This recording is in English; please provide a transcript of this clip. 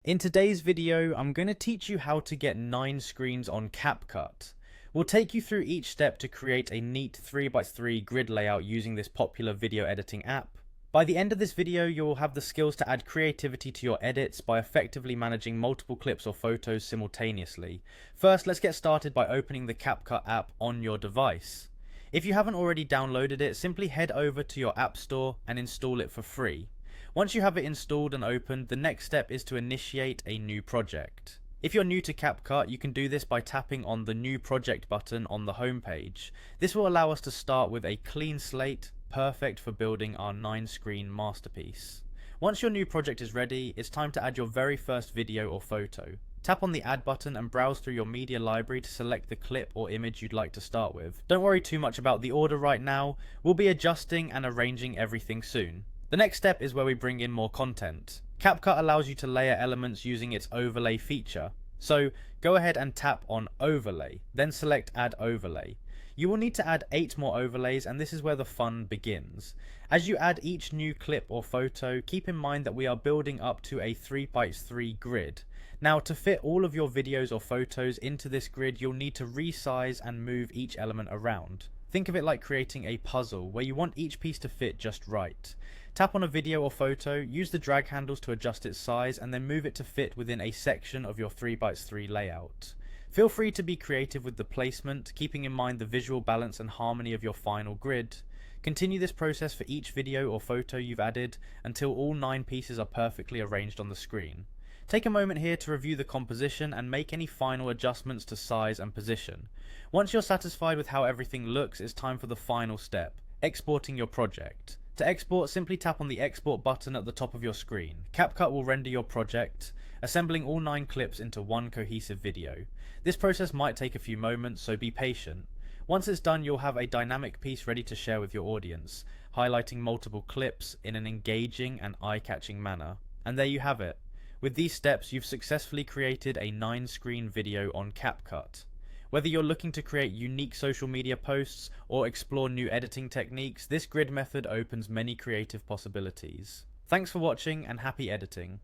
In today's video, I'm going to teach you how to get 9 screens on Capcut. We'll take you through each step to create a neat 3x3 grid layout using this popular video editing app. By the end of this video, you'll have the skills to add creativity to your edits by effectively managing multiple clips or photos simultaneously. First, let's get started by opening the Capcut app on your device. If you haven't already downloaded it, simply head over to your app store and install it for free. Once you have it installed and opened, the next step is to initiate a new project. If you're new to Capcut, you can do this by tapping on the New Project button on the home page. This will allow us to start with a clean slate, perfect for building our 9-screen masterpiece. Once your new project is ready, it's time to add your very first video or photo. Tap on the Add button and browse through your media library to select the clip or image you'd like to start with. Don't worry too much about the order right now, we'll be adjusting and arranging everything soon. The next step is where we bring in more content. Capcut allows you to layer elements using its overlay feature. So go ahead and tap on Overlay, then select Add Overlay. You will need to add 8 more overlays, and this is where the fun begins. As you add each new clip or photo, keep in mind that we are building up to a 3x3 grid. Now, to fit all of your videos or photos into this grid, you'll need to resize and move each element around. Think of it like creating a puzzle where you want each piece to fit just right. Tap on a video or photo, use the drag handles to adjust its size, and then move it to fit within a section of your 3x3 layout. Feel free to be creative with the placement, keeping in mind the visual balance and harmony of your final grid. Continue this process for each video or photo you've added until all 9 pieces are perfectly arranged on the screen. Take a moment here to review the composition and make any final adjustments to size and position. Once you're satisfied with how everything looks, it's time for the final step, exporting your project. To export, simply tap on the Export button at the top of your screen. Capcut will render your project, assembling all 9 clips into one cohesive video. This process might take a few moments, so be patient. Once it's done, you'll have a dynamic piece ready to share with your audience, highlighting multiple clips in an engaging and eye-catching manner. And there you have it. With these steps, you've successfully created a 9-screen video on Capcut. Whether you're looking to create unique social media posts or explore new editing techniques, this grid method opens many creative possibilities. Thanks for watching and happy editing.